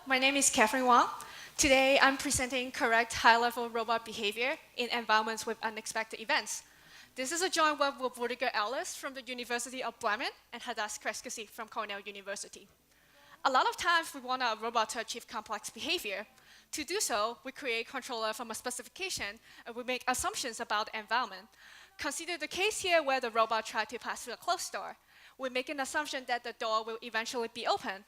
my name is Catherine Wong. Today, I'm presenting correct high-level robot behavior in environments with unexpected events. This is a joint work with Rudiger Ehlers from the University of Bremen and Hadas Kress-Gazit from Cornell University. A lot of times, we want our robot to achieve complex behavior. To do so, we create a controller from a specification, and we make assumptions about the environment. Consider the case here where the robot tried to pass through a closed door. We make an assumption that the door will eventually be open.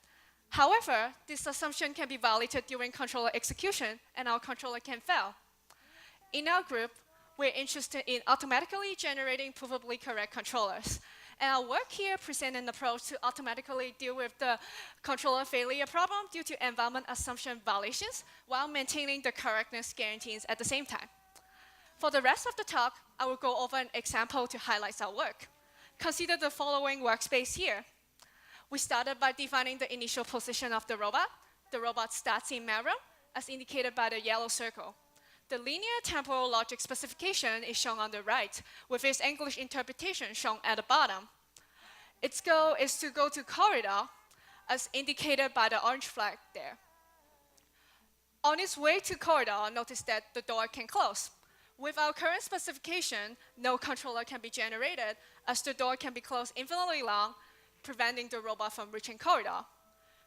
However, this assumption can be violated during controller execution, and our controller can fail. In our group, we're interested in automatically generating provably correct controllers. And our work here presents an approach to automatically deal with the controller failure problem due to environment assumption violations while maintaining the correctness guarantees at the same time. For the rest of the talk, I will go over an example to highlight our work. Consider the following workspace here. We started by defining the initial position of the robot. The robot starts in main room, as indicated by the yellow circle. The linear temporal logic specification is shown on the right, with its English interpretation shown at the bottom. Its goal is to go to corridor, as indicated by the orange flag there. On its way to corridor, notice that the door can close. With our current specification, no controller can be generated, as the door can be closed infinitely long, preventing the robot from reaching corridor.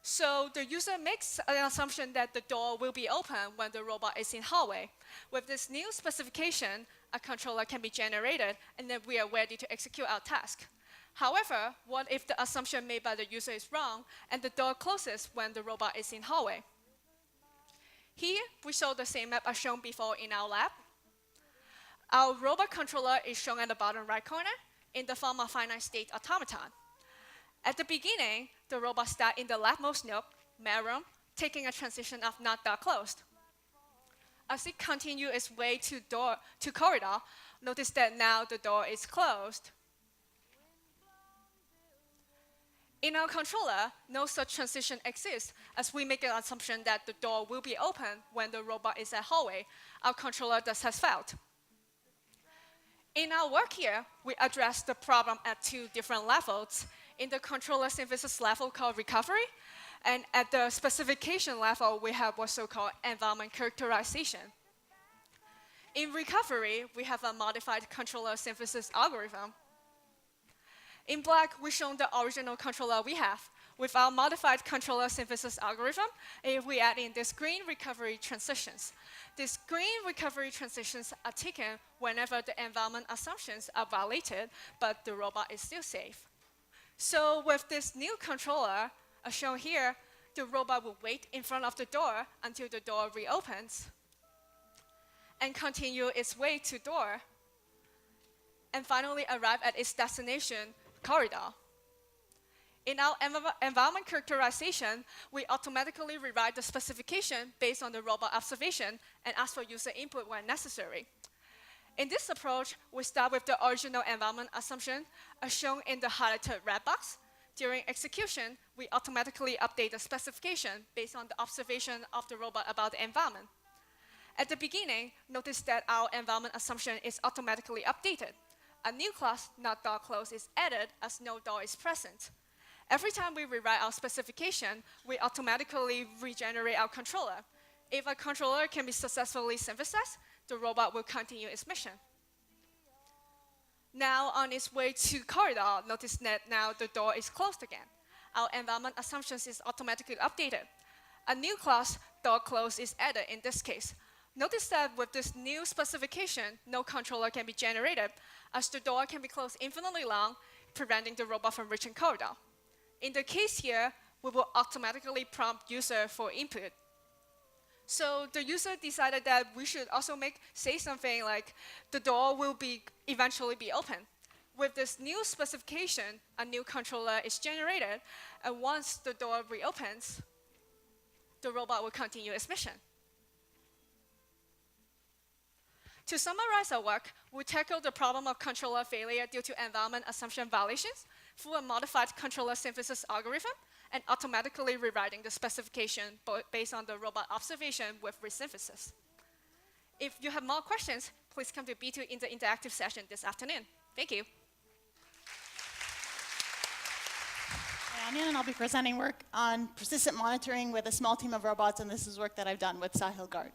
So the user makes an assumption that the door will be open when the robot is in hallway. With this new specification, a controller can be generated, and then we are ready to execute our task. However, what if the assumption made by the user is wrong, and the door closes when the robot is in hallway? Here, we show the same map as shown before in our lab. Our robot controller is shown at the bottom right corner in the form of finite state automaton. At the beginning, the robot starts in the leftmost node, main room, taking a transition of not door closed. As it continues its way to corridor, notice that now the door is closed. In our controller, no such transition exists, as we make an assumption that the door will be open when the robot is at hallway. Our controller thus has failed. In our work here, we address the problem at two different levels. In the controller synthesis level called recovery, and at the specification level, we have what's so-called environment characterization. In recovery, we have a modified controller synthesis algorithm. In black, we've shown the original controller we have. With our modified controller synthesis algorithm, we add in these green recovery transitions. These green recovery transitions are taken whenever the environment assumptions are violated, but the robot is still safe. So with this new controller, as shown here, the robot will wait in front of the door until the door reopens and continue its way to door and finally arrive at its destination corridor. In our environment characterization, we automatically rewrite the specification based on the robot observation and ask for user input when necessary. In this approach, we start with the original environment assumption as shown in the highlighted red box. During execution, we automatically update the specification based on the observation of the robot about the environment. At the beginning, notice that our environment assumption is automatically updated. A new class, not door close, is added as no door is present. Every time we rewrite our specification, we automatically regenerate our controller. If a controller can be successfully synthesized, the robot will continue its mission. Now, on its way to corridor, notice that now the door is closed again. Our environment assumptions is automatically updated. A new class, door close, is added in this case. Notice that with this new specification, no controller can be generated, as the door can be closed infinitely long, preventing the robot from reaching corridor. In the case here, we will automatically prompt user for input. So the user decided that we should also say something like, the door will eventually be open. With this new specification, a new controller is generated, and once the door reopens, the robot will continue its mission. To summarize our work, we tackled the problem of controller failure due to environment assumption violations through a modified controller synthesis algorithm and automatically rewriting the specification based on the robot observation with resynthesis. If you have more questions, please come to B2 in the interactive session this afternoon. Thank you. Ayanian, and I'll be presenting work on persistent monitoring with a small team of robots, and this is work that I've done with Sahil Garg.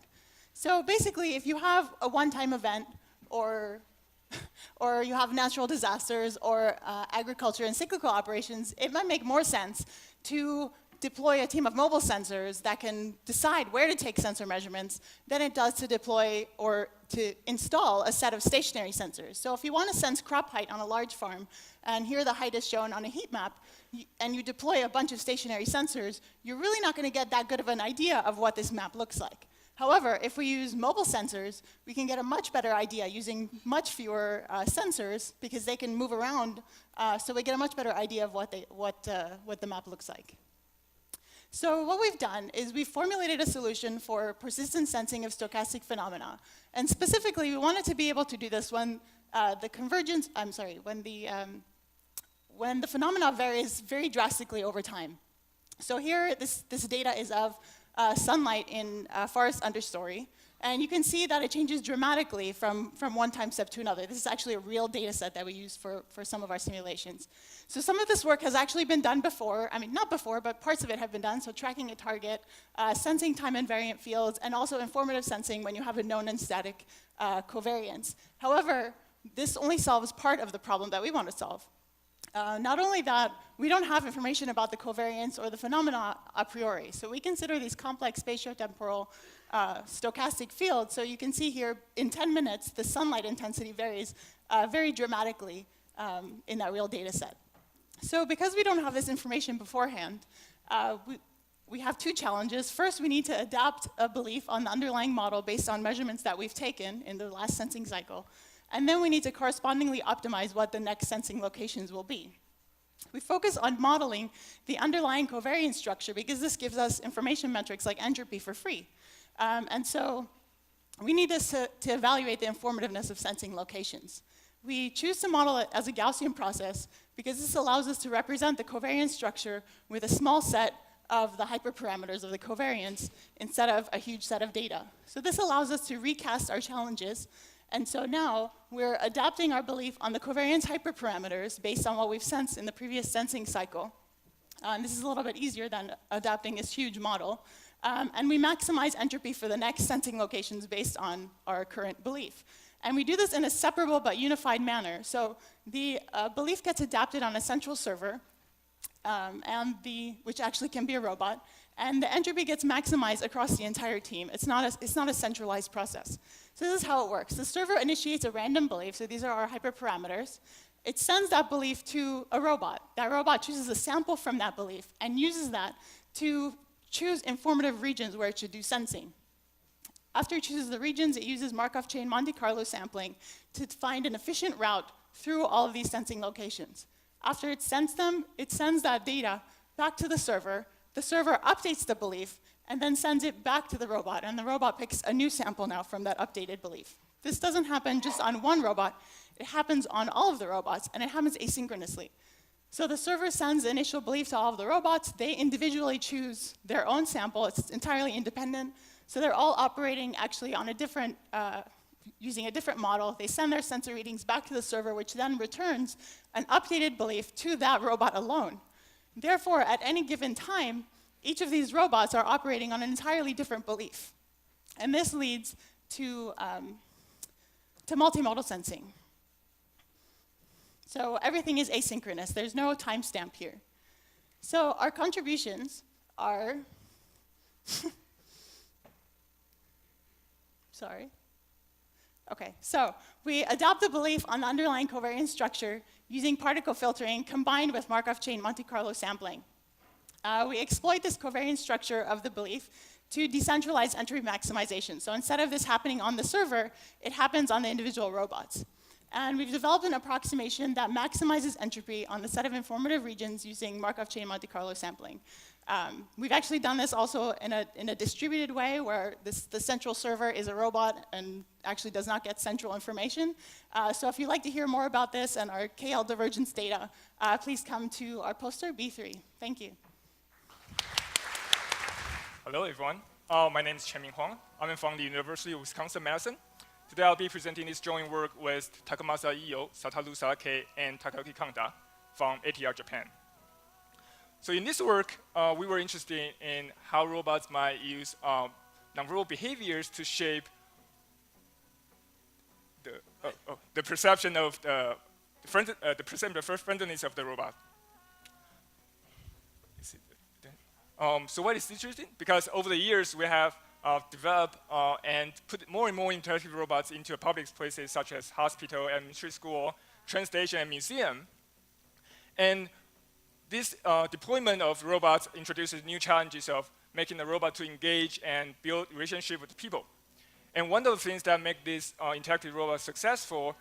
So basically, if you have a one-time event, or you have natural disasters, or agriculture and cyclical operations, it might make more sense to deploy a team of mobile sensors that can decide where to take sensor measurements than it does to deploy or to install a set of stationary sensors. So if you want to sense crop height on a large farm, and here the height is shown on a heat map, and you deploy a bunch of stationary sensors, you're really not going to get that good of an idea of what this map looks like. However, if we use mobile sensors, we can get a much better idea using much fewer sensors because they can move around, so we get a much better idea of what the map looks like. So what we've done is we've formulated a solution for persistent sensing of stochastic phenomena. And specifically, we wanted to be able to do this when when the phenomena varies very drastically over time. So here, this data is of sunlight in forest understory. And you can see that it changes dramatically from one time step to another. This is actually a real data set that we use for some of our simulations. So some of this work has actually been done before. I mean, not before, but parts of it have been done. So tracking a target, sensing time invariant fields, and also informative sensing when you have a known and static covariance. However, this only solves part of the problem that we want to solve. Not only that, we don't have information about the covariance or the phenomena a priori. So we consider these complex spatio-temporal stochastic fields. So you can see here, in 10 minutes, the sunlight intensity varies very dramatically in that real data set. So because we don't have this information beforehand, we have two challenges. First, we need to adapt a belief on the underlying model based on measurements that we've taken in the last sensing cycle. And then we need to correspondingly optimize what the next sensing locations will be. We focus on modeling the underlying covariance structure because this gives us information metrics like entropy for free. And so we need this to evaluate the informativeness of sensing locations. We choose to model it as a Gaussian process because this allows us to represent the covariance structure with a small set of the hyperparameters of the covariance instead of a huge set of data. So this allows us to recast our challenges. And so now we're adapting our belief on the covariance hyperparameters based on what we've sensed in the previous sensing cycle. And this is a little bit easier than adapting this huge model. And we maximize entropy for the next sensing locations based on our current belief. And we do this in a separable but unified manner. So the belief gets adapted on a central server, which actually can be a robot. And the entropy gets maximized across the entire team. It's not a centralized process. So this is how it works. The server initiates a random belief, so these are our hyperparameters. It sends that belief to a robot. That robot chooses a sample from that belief and uses that to choose informative regions where it should do sensing. After it chooses the regions, it uses Markov chain Monte Carlo sampling to find an efficient route through all of these sensing locations. After it sends them, it sends that data back to the server. The server updates the belief and then sends it back to the robot, and the robot picks a new sample now from that updated belief. This doesn't happen just on one robot. It happens on all of the robots, and it happens asynchronously. So the server sends the initial belief to all of the robots. They individually choose their own sample. It's entirely independent. So they're all operating actually on a different, using a different model. They send their sensor readings back to the server, which then returns an updated belief to that robot alone. Therefore, at any given time, each of these robots are operating on an entirely different belief. And this leads to multimodal sensing. So everything is asynchronous. There's no timestamp here. So our contributions are, sorry. Okay, so we adopt the belief on the underlying covariance structure using particle filtering combined with Markov chain Monte Carlo sampling. We exploit this covariance structure of the belief to decentralize entropy maximization. So instead of this happening on the server, it happens on the individual robots. And we've developed an approximation that maximizes entropy on the set of informative regions using Markov chain Monte Carlo sampling. We've actually done this also in a distributed way where the central server is a robot and actually does not get central information. So if you'd like to hear more about this and our KL divergence data, please come to our poster B3. Thank you. Hello, everyone. My name is Chien-Ming Huang. I'm from the University of Wisconsin-Madison. Today, I'll be presenting this joint work with Takamasa, Satoru, Satake, and Takayuki Kanda from ATR Japan. So in this work, we were interested in how robots might use nonverbal behaviors to shape the perception of the friendliness of the robot. So what is interesting? Because over the years, we have developed and put more and more interactive robots into public places such as hospital, elementary school, train station, and museum. And this deployment of robots introduces new challenges of making the robot to engage and build relationship with people. And one of the things that make this interactive robot successful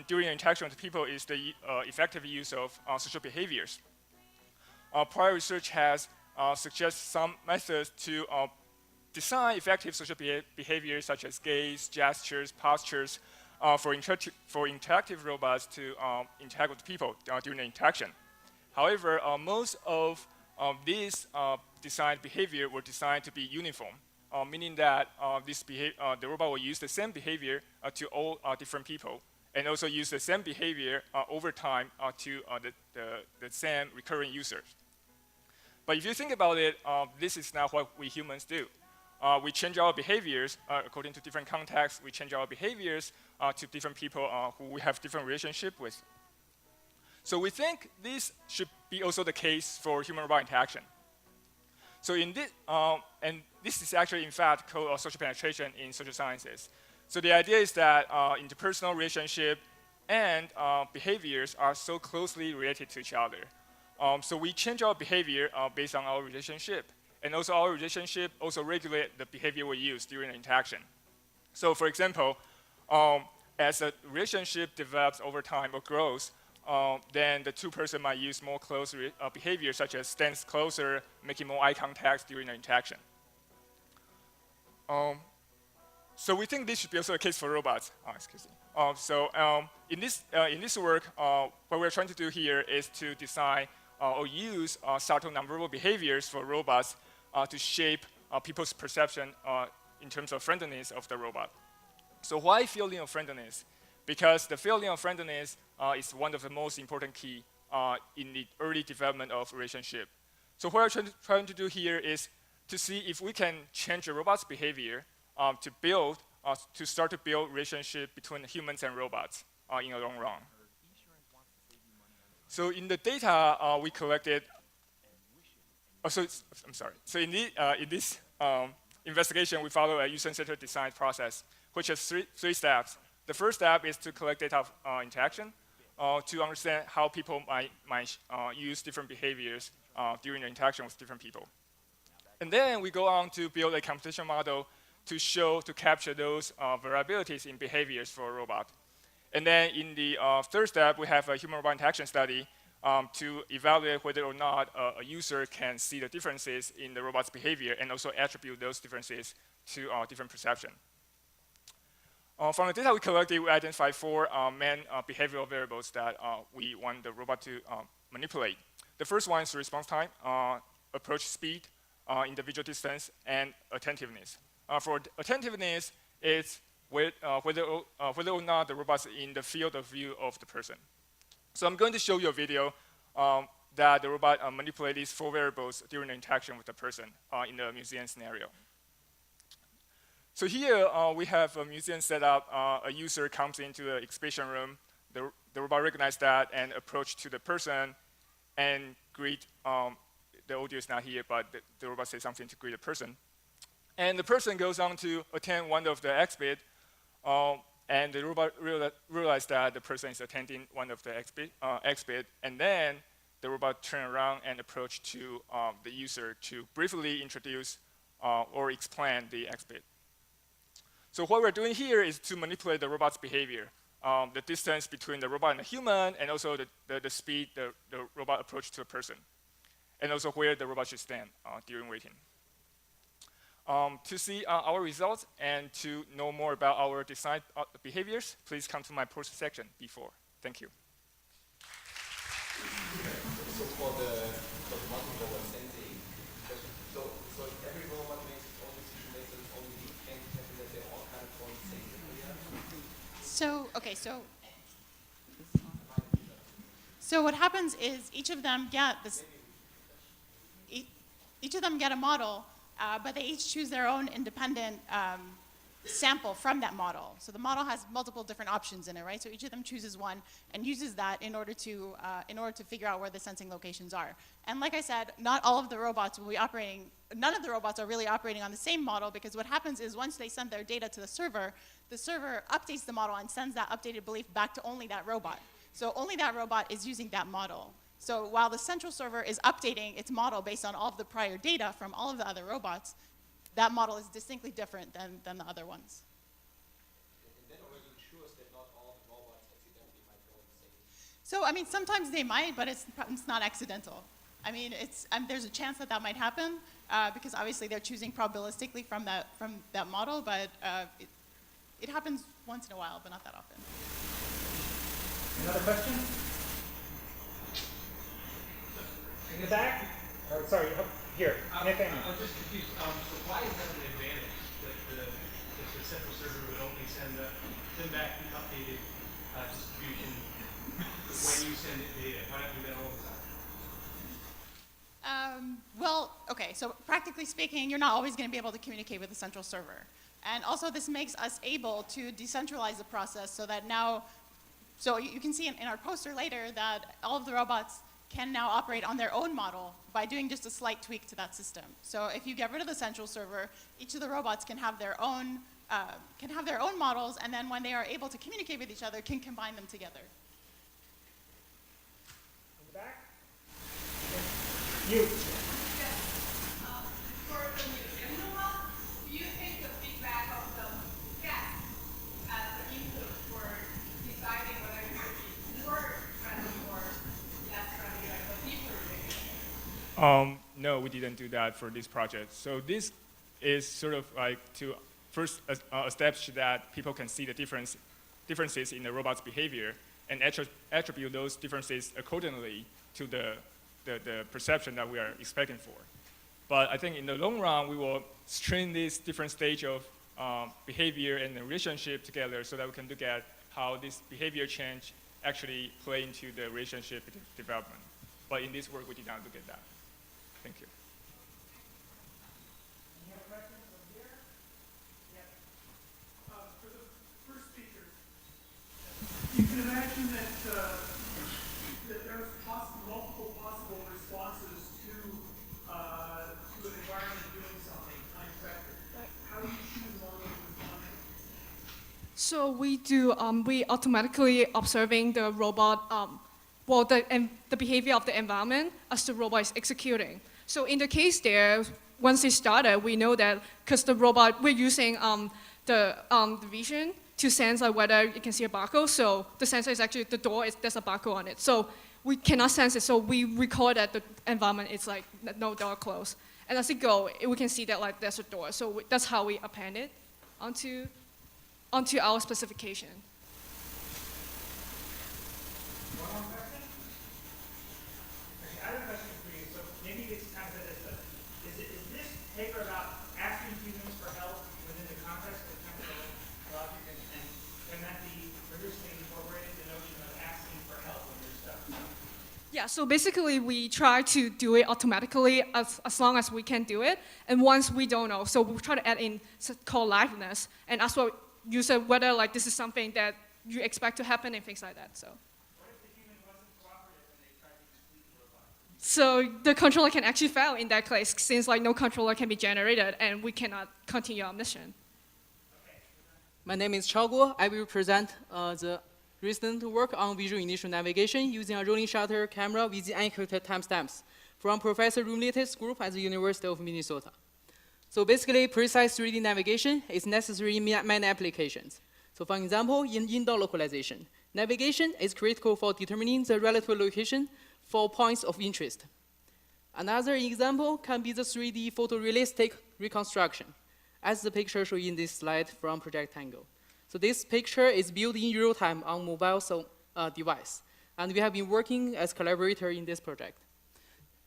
during interaction with people is the effective use of social behaviors. Prior research has suggested some methods to design effective social behaviors such as gaze, gestures, postures for interactive robots to interact with people during the interaction. However, most of these designed behavior were designed to be uniform, meaning that the robot will use the same behavior to all different people, and also use the same behavior over time to the same recurring users. But if you think about it, this is not what we humans do. We change our behaviors according to different contexts. We change our behaviors to different people who we have different relationship with. So we think this should be also the case for human-robot interaction. So in this, and this is actually in fact called social penetration in social sciences. So the idea is that interpersonal relationship and behaviors are so closely related to each other. So we change our behavior based on our relationship. And also our relationship also regulate the behavior we use during the interaction. So for example, as a relationship develops over time or grows, then the two person might use more close behavior, such as stand closer, making more eye contact during the interaction. So we think this should be also the case for robots. Excuse me. In this work, what we're trying to do here is to design or use subtle nonverbal behaviors for robots to shape people's perception in terms of friendliness of the robot. So why feeling of friendliness? Because the feeling of friendliness is one of the most important key in the early development of relationship. So what we're trying to do here is to see if we can change the robot's behavior to start to build relationship between humans and robots in the long run. So in the data we collected, I'm sorry. So in this investigation, we follow a user-centered design process, which has three steps. The first step is to collect data of interaction to understand how people might use different behaviors during the interaction with different people. And then we go on to build a computational model to capture those variabilities in behaviors for a robot. And then in the third step, we have a human-robot interaction study to evaluate whether or not a user can see the differences in the robot's behavior and also attribute those differences to different perception. From the data we collected, we identified four main behavioral variables that we want the robot to manipulate. The first one is response time, approach speed, individual distance, and attentiveness. For attentiveness, it's whether or not the robot's in the field of view of the person. So I'm going to show you a video that the robot manipulates these four variables during the interaction with the person in the museum scenario. So here we have a museum set up. A user comes into the exhibition room. The robot recognizes that and approach to the person and greet. The audio is not here, but the robot says something to greet the person. And the person goes on to attend one of the exhibit, and the robot realizes that the person is attending one of the exhibit, and then the robot turns around and approach to the user to briefly introduce or explain the exhibit. So what we're doing here is to manipulate the robot's behavior, the distance between the robot and the human, and also the speed the robot approach to a person, and also where the robot should stand during waiting. To see our results and to know more about our design behaviors, please come to my poster section before. Thank you. So for the multi-robot sensing, so every robot makes its own decision, makes its own lead, and that they all kind of go in the same area. So what happens is each of them get this. each of them get a model, but they each choose their own independent sample from that model. So the model has multiple different options in it, right? So each of them chooses one and uses that in order to figure out where the sensing locations are. And like I said, not all of the robots will be operating, none of the robots are really operating on the same model, because what happens is once they send their data to the server updates the model and sends that updated belief back to only that robot. So only that robot is using that model. So while the central server is updating its model based on all of the prior data from all of the other robots, that model is distinctly different than the other ones. And that already ensures that not all the robots accidentally might go in the same. So, I mean, sometimes they might, but it's not accidental. I mean, there's a chance that might happen, because obviously they're choosing probabilistically from that model, but it happens once in a while, but not that often. Another question? In the back? Oh, sorry, here. Nathaniel. I'm just confused. So why is that an advantage that the central server would only send back the updated distribution when you send it data? Why not do that all the time? Well, okay, so practically speaking, you're not always going to be able to communicate with the central server. And also this makes us able to decentralize the process so that now, so you can see in our poster later that all of the robots can now operate on their own model by doing just a slight tweak to that system. So if you get rid of the central server, each of the robots can have their own models, and then when they are able to communicate with each other, can combine them together. In the back? You. Yes. For the museum robot, do you take the feedback of the guest as the input for deciding whether it should be more friendly or less friendly, like a deeper relationship? No, we didn't do that for this project. So this is sort of like to first establish that people can see the differences in the robot's behavior and attribute those differences accordingly to the perception that we are expecting for. But I think in the long run, we will string this different stage of behavior and the relationship together so that we can look at how this behavior change actually play into the relationship development. But in this work, we did not look at that. Thank you. Any other questions over here? Yeah. For the first speaker, you can imagine that there's multiple possible responses to an environment doing something unexpected. How do you choose one of those responding? So we automatically observing the robot, the behavior of the environment as the robot is executing. So in the case there, once it started, we know that because the robot, we're using the vision to sense whether you can see a barcode. So the sensor is actually, the door, there's a barcode on it. So we cannot sense it, so we record that the environment is like no door closed. And as it goes, we can see that like there's a door. So that's how we append it onto our specification. One more question? Okay, I have a question for you. So maybe it's kind of is this paper about asking humans for help within the context of kind of logic, and can that be traditionally incorporated, the notion of asking for help when you're stuck? Yeah, so basically we try to do it automatically as long as we can do it. And once we don't know, so we try to add in called liveness and ask what user whether like this is something that you expect to happen and things like that. So. What if the human wasn't cooperative and they tried to complete the robot? So the controller can actually fail in that case since like no controller can be generated and we cannot continue our mission. My name is Chao. I will present the recent work on visual-inertial navigation using a rolling shutter camera with the unencrypted timestamps from Professor Rumlit's group at the University of Minnesota. So basically, precise 3D navigation is necessary in many applications. So for example, in indoor localization, navigation is critical for determining the relative location for points of interest. Another example can be the 3D photorealistic reconstruction, as the picture shown in this slide from Project Tango. So this picture is built in real time on mobile device, and we have been working as collaborator in this project.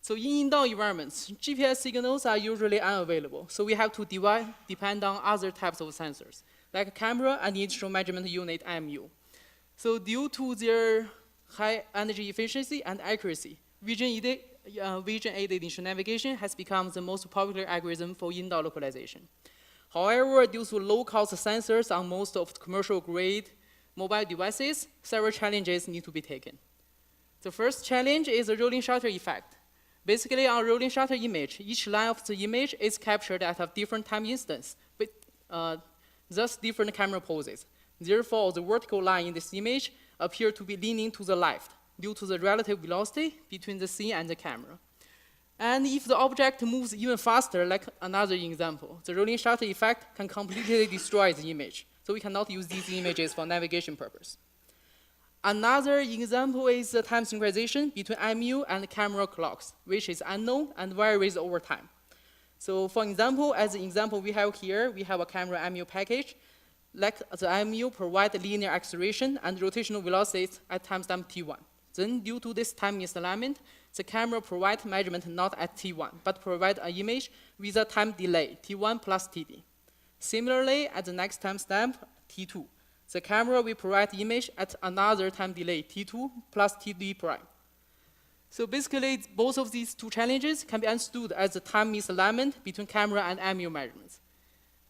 So in indoor environments, GPS signals are usually unavailable, so we have to depend on other types of sensors, like camera and instrument measurement unit IMU. So due to their high energy efficiency and accuracy, vision vision-aided initial navigation has become the most popular algorithm for indoor localization. However, due to low-cost sensors on most of the commercial-grade mobile devices, several challenges need to be taken. The first challenge is the rolling shutter effect. Basically, on rolling shutter image, each line of the image is captured at a different time instance, with thus different camera poses. Therefore, the vertical line in this image appears to be leaning to the left due to the relative velocity between the scene and the camera. And if the object moves even faster, like another example, the rolling shutter effect can completely destroy the image. So we cannot use these images for navigation purpose. Another example is the time synchronization between MU and camera clocks, which is unknown and varies over time. So for example, as an example we have here, we have a camera MU package. Like the MU provide linear acceleration and rotational velocities at timestamp T1. Then due to this time misalignment, the camera provides measurement not at T1, but provide an image with a time delay, T1 plus TD. Similarly, at the next timestamp, T2, the camera will provide image at another time delay, T2 plus TD prime. So basically, both of these two challenges can be understood as the time misalignment between camera and MU measurements.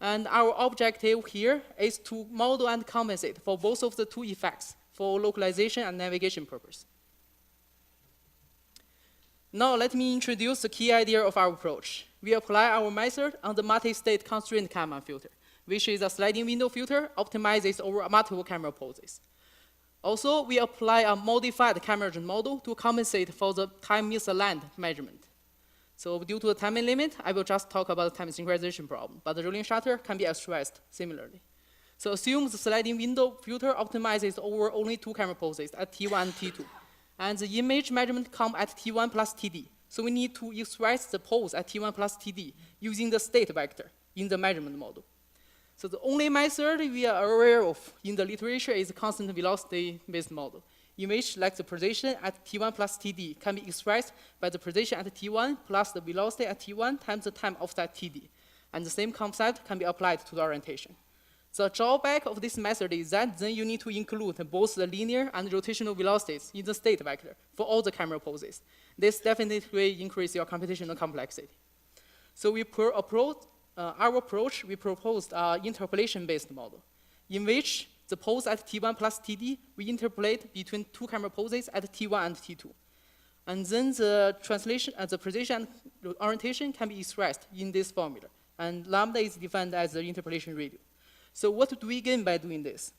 And our objective here is to model and compensate for both of the two effects for localization and navigation purpose. Now let me introduce the key idea of our approach. We apply our method on the multi-state constraint Kalman filter, which is a sliding window filter optimizes over multiple camera poses. Also, we apply a modified camera model to compensate for the time misaligned measurement. So due to the timing limit, I will just talk about the time synchronization problem, but the rolling shutter can be expressed similarly. So assume the sliding window filter optimizes over only two camera poses at T1 and T2. And the image measurement comes at T1 plus TD. So we need to express the pose at T1 plus TD using the state vector in the measurement model. So the only method we are aware of in the literature is the constant velocity-based model, in which like the position at T1 plus TD can be expressed by the position at T1 plus the velocity at T1 times the time of that TD. And the same concept can be applied to the orientation. The drawback of this method is that then you need to include both the linear and rotational velocities in the state vector for all the camera poses. This definitely increases your computational complexity. So we proposed an interpolation-based model, in which the pose at T1 plus TD, we interpolate between two camera poses at T1 and T2. And then the translation, the position and orientation can be expressed in this formula. And lambda is defined as the interpolation radius. So what do we gain by doing this?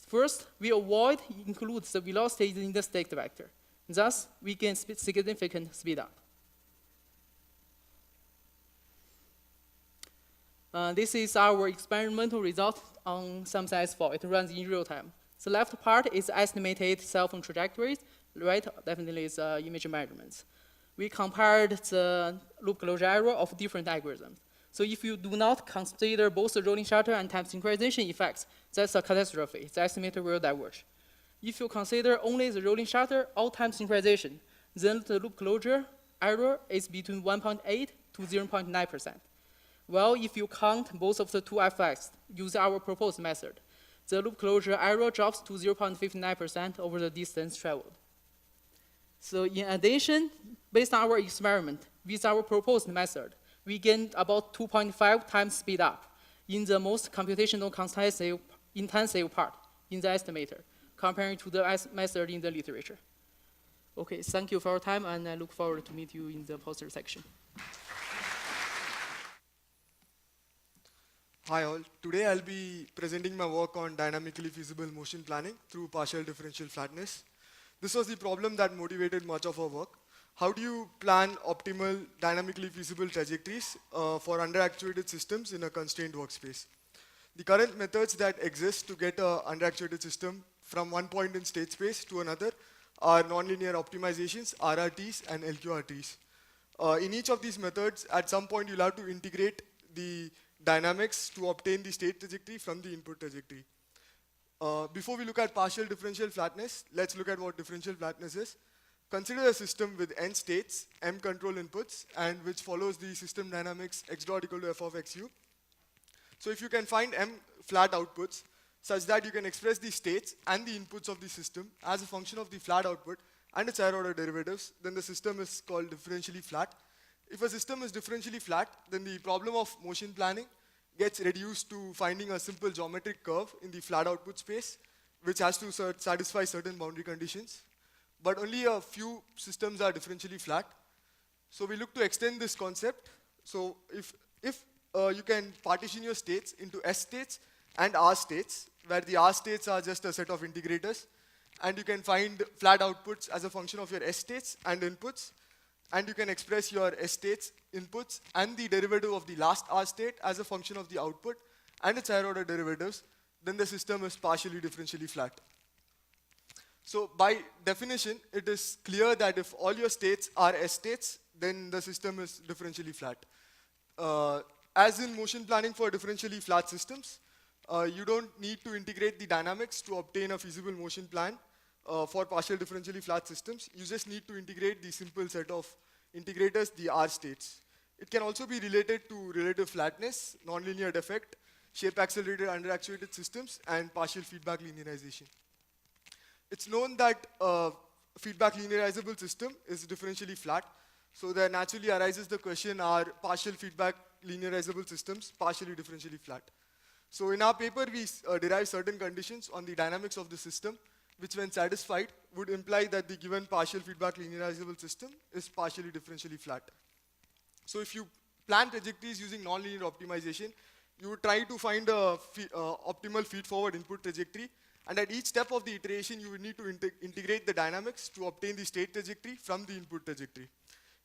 First, we avoid include the velocity in the state vector. Thus, we gain significant speed up. This is our experimental result on Samsung S4. It runs in real time. The left part is estimated cell phone trajectories. Right, definitely is image measurements. We compared the loop closure error of different algorithms. So if you do not consider both the rolling shutter and time synchronization effects, that's a catastrophe. The estimator will diverge. If you consider only the rolling shutter or time synchronization, then the loop closure error is between 1.8 to 0.9%. Well, if you count both of the two effects, use our proposed method, the loop closure error drops to 0.59% over the distance traveled. So in addition, based on our experiment, with our proposed method, we gained about 2.5 times speed up in the most computational intensive part in the estimator, comparing to the method in the literature. Okay, thank you for your time, and I look forward to meet you in the poster section. Hi all, today I'll be presenting my work on dynamically feasible motion planning through partial differential flatness. This was the problem that motivated much of our work. How do you plan optimal dynamically feasible trajectories for underactuated systems in a constrained workspace? The current methods that exist to get an underactuated system from one point in state space to another are nonlinear optimizations, RRTs, and LQRTs. In each of these methods, at some point you'll have to integrate the dynamics to obtain the state trajectory from the input trajectory. Before we look at partial differential flatness, let's look at what differential flatness is. Consider a system with n states, m control inputs, and which follows the system dynamics x dot equal to f of xu. So if you can find m flat outputs such that you can express the states and the inputs of the system as a function of the flat output and its higher order derivatives, then the system is called differentially flat. If a system is differentially flat, then the problem of motion planning gets reduced to finding a simple geometric curve in the flat output space, which has to satisfy certain boundary conditions. But only a few systems are differentially flat. So we look to extend this concept. So if you can partition your states into S states and R states, where the R states are just a set of integrators, and you can find flat outputs as a function of your S states and inputs, and you can express your S states, inputs, and the derivative of the last R state as a function of the output and its higher order derivatives, then the system is partially differentially flat. So by definition, it is clear that if all your states are S states, then the system is differentially flat. As in motion planning for differentially flat systems, you don't need to integrate the dynamics to obtain a feasible motion plan for partial differentially flat systems. You just need to integrate the simple set of integrators, the R states. It can also be related to relative flatness, nonlinear defect, shape accelerated underactuated systems, and partial feedback linearization. It's known that a feedback linearizable system is differentially flat. So there naturally arises the question, are partial feedback linearizable systems partially differentially flat? So in our paper, we derive certain conditions on the dynamics of the system, which when satisfied would imply that the given partial feedback linearizable system is partially differentially flat. So if you plan trajectories using nonlinear optimization, you would try to find a optimal feed-forward input trajectory, and at each step of the iteration, you would need to integrate the dynamics to obtain the state trajectory from the input trajectory.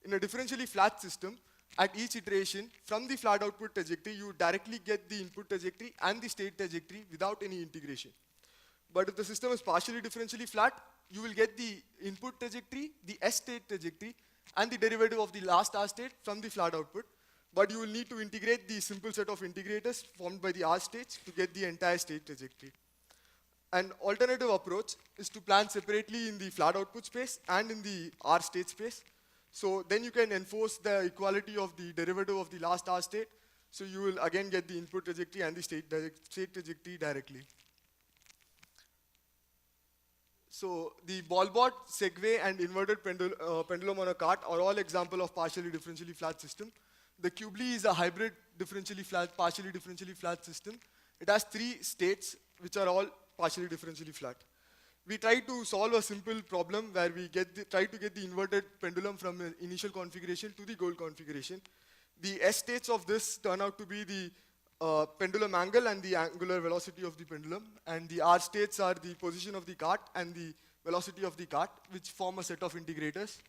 In a differentially flat system, at each iteration, from the flat output trajectory, you would directly get the input trajectory and the state trajectory without any integration. But if the system is partially differentially flat, you will get the input trajectory, the S state trajectory, and the derivative of the last R state from the flat output. But you will need to integrate the simple set of integrators formed by the R states to get the entire state trajectory. An alternative approach is to plan separately in the flat output space and in the R state space. So then you can enforce the equality of the derivative of the last R state. So you will again get the input trajectory and the state trajectory directly. So the ball-bot, Segway, and inverted pendulum on a cart are all examples of partially differentially flat system. The Kubli is a hybrid differentially flat, partially differentially flat system. It has 3 states which are all partially differentially flat. We try to solve a simple problem where we try to get the inverted pendulum from the initial configuration to the goal configuration. The S states of this turn out to be the pendulum angle and the angular velocity of the pendulum, and the R states are the position of the cart and the velocity of the cart, which form a set of integrators.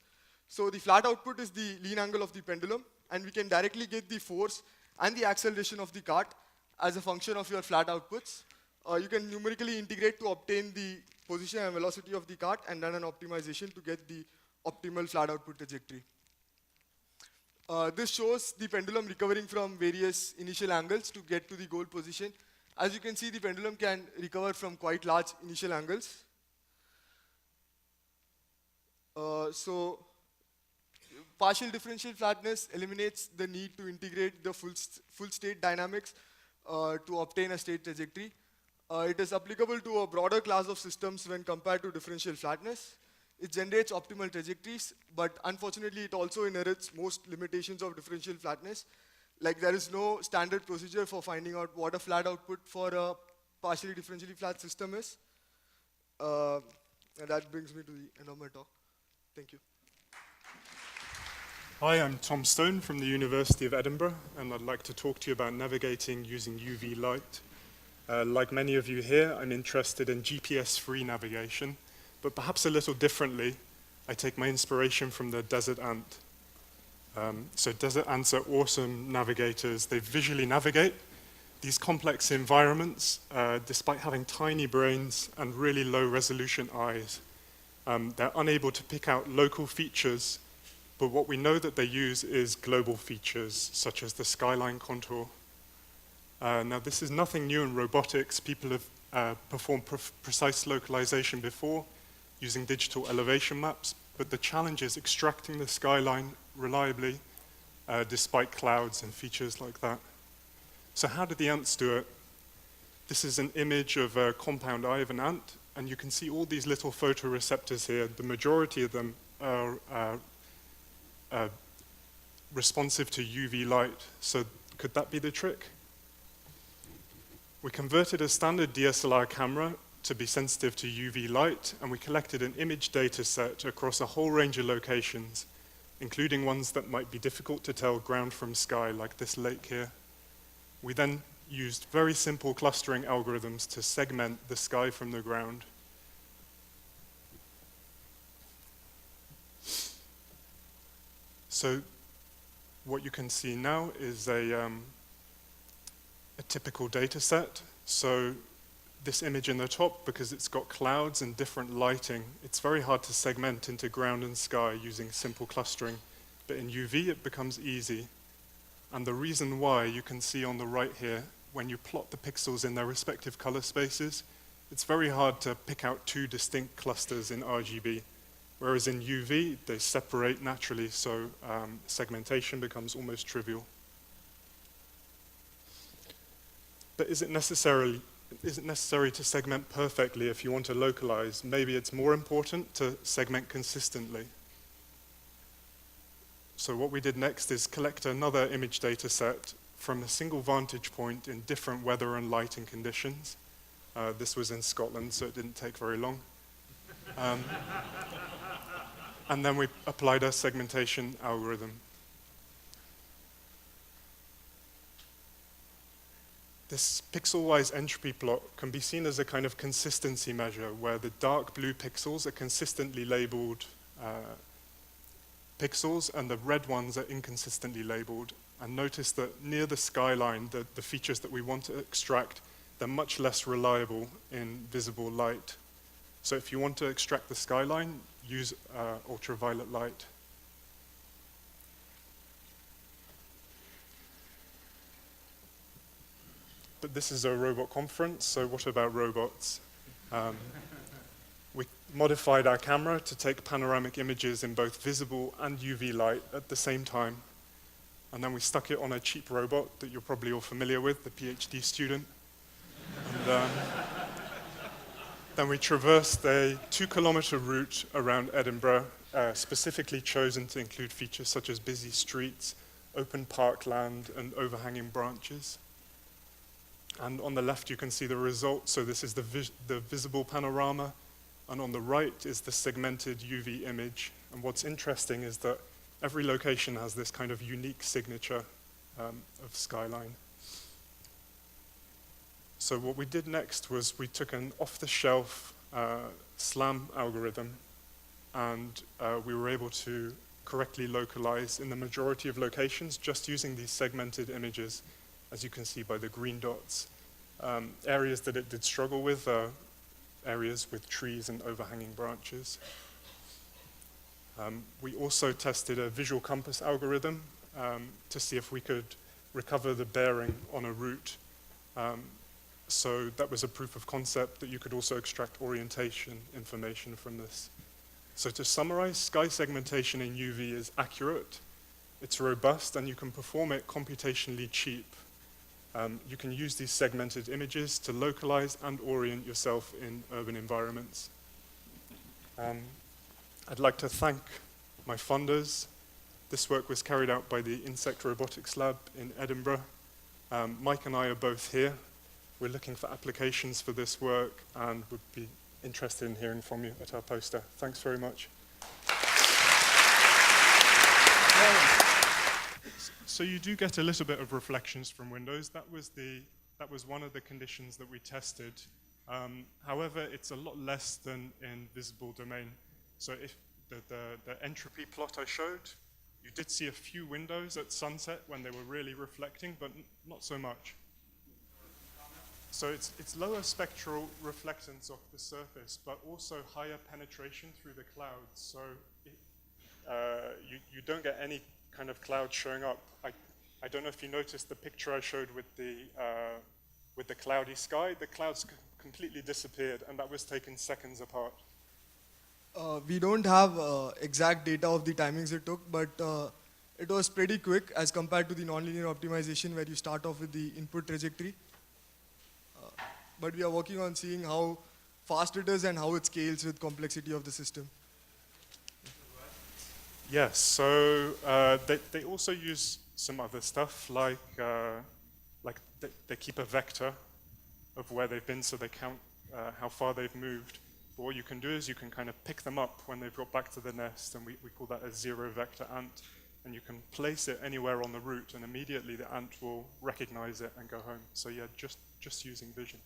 So the flat output is the lean angle of the pendulum, and we can directly get the force and the acceleration of the cart as a function of your flat outputs. You can numerically integrate to obtain the position and velocity of the cart and run an optimization to get the optimal flat output trajectory. This shows the pendulum recovering from various initial angles to get to the goal position. As you can see, the pendulum can recover from quite large initial angles. So partial differential flatness eliminates the need to integrate the full state dynamics to obtain a state trajectory. It is applicable to a broader class of systems when compared to differential flatness. It generates optimal trajectories, but unfortunately it also inherits most limitations of differential flatness. Like there is no standard procedure for finding out what a flat output for a partially differentially flat system is. And that brings me to the end of my talk. Thank you. Hi, I'm Tom Stone from the University of Edinburgh, and I'd like to talk to you about navigating using UV light. Like many of you here, I'm interested in GPS-free navigation, but perhaps a little differently. I take my inspiration from the desert ant. So desert ants are awesome navigators. They visually navigate these complex environments despite having tiny brains and really low resolution eyes. They're unable to pick out local features, but what we know that they use is global features, such as the skyline contour. Now, this is nothing new in robotics. People have performed precise localization before using digital elevation maps, but the challenge is extracting the skyline reliably despite clouds and features like that. So how did the ants do it? This is an image of a compound eye of an ant. And you can see all these little photoreceptors here. The majority of them are responsive to UV light. So could that be the trick? We converted a standard DSLR camera to be sensitive to UV light, and we collected an image data set across a whole range of locations, including ones that might be difficult to tell ground from sky, like this lake here. We then used very simple clustering algorithms to segment the sky from the ground. So what you can see now is a typical data set. So this image in the top, because it's got clouds and different lighting, it's very hard to segment into ground and sky using simple clustering. But in UV, it becomes easy. And the reason why, you can see on the right here, when you plot the pixels in their respective color spaces, it's very hard to pick out two distinct clusters in RGB. Whereas in UV, they separate naturally, so segmentation becomes almost trivial. But is it necessary to segment perfectly if you want to localize? Maybe it's more important to segment consistently. So what we did next is collect another image data set from a single vantage point in different weather and lighting conditions. This was in Scotland, so it didn't take very long. And then we applied our segmentation algorithm. This pixel-wise entropy plot can be seen as a kind of consistency measure where the dark blue pixels are consistently labeled pixels and the red ones are inconsistently labeled. And notice that near the skyline, the features that we want to extract, they're much less reliable in visible light. So if you want to extract the skyline, use ultraviolet light. But this is a robot conference, so what about robots? We modified our camera to take panoramic images in both visible and UV light at the same time. And then we stuck it on a cheap robot that you're probably all familiar with, the PhD student. And then we traversed a 2-kilometer route around Edinburgh, specifically chosen to include features such as busy streets, open parkland, and overhanging branches. And on the left, you can see the result. So this is the visible panorama. And on the right is the segmented UV image. And what's interesting is that every location has this kind of unique signature of skyline. So what we did next was we took an off-the-shelf SLAM algorithm, and we were able to correctly localize in the majority of locations just using these segmented images, as you can see by the green dots. Areas that it did struggle with are areas with trees and overhanging branches. We also tested a visual compass algorithm to see if we could recover the bearing on a route. So that was a proof of concept that you could also extract orientation information from this. So to summarize, sky segmentation in UV is accurate, it's robust, and you can perform it computationally cheap. You can use these segmented images to localize and orient yourself in urban environments. I'd like to thank my funders. This work was carried out by the Insect Robotics Lab in Edinburgh. Mike and I are both here. We're looking for applications for this work and would be interested in hearing from you at our poster. Thanks very much. So you do get a little bit of reflections from windows. That was one of the conditions that we tested. However, it's a lot less than in visible domain. So if the entropy plot I showed, you did see a few windows at sunset when they were really reflecting, but not so much. So it's lower spectral reflectance of the surface, but also higher penetration through the clouds. So you don't get any kind of cloud showing up. I don't know if you noticed the picture I showed with the cloudy sky. The clouds completely disappeared, and that was taken seconds apart. We don't have exact data of the timings it took, but it was pretty quick as compared to the nonlinear optimization where you start off with the input trajectory. But we are working on seeing how fast it is and how it scales with complexity of the system? Yes, so they also use some other stuff, like they keep a vector of where they've been, so they count how far they've moved. But what you can do is you can kind of pick them up when they've got back to the nest, and we call that a zero vector ant. And you can place it anywhere on the route, and immediately the ant will recognize it and go home. So yeah, just using vision.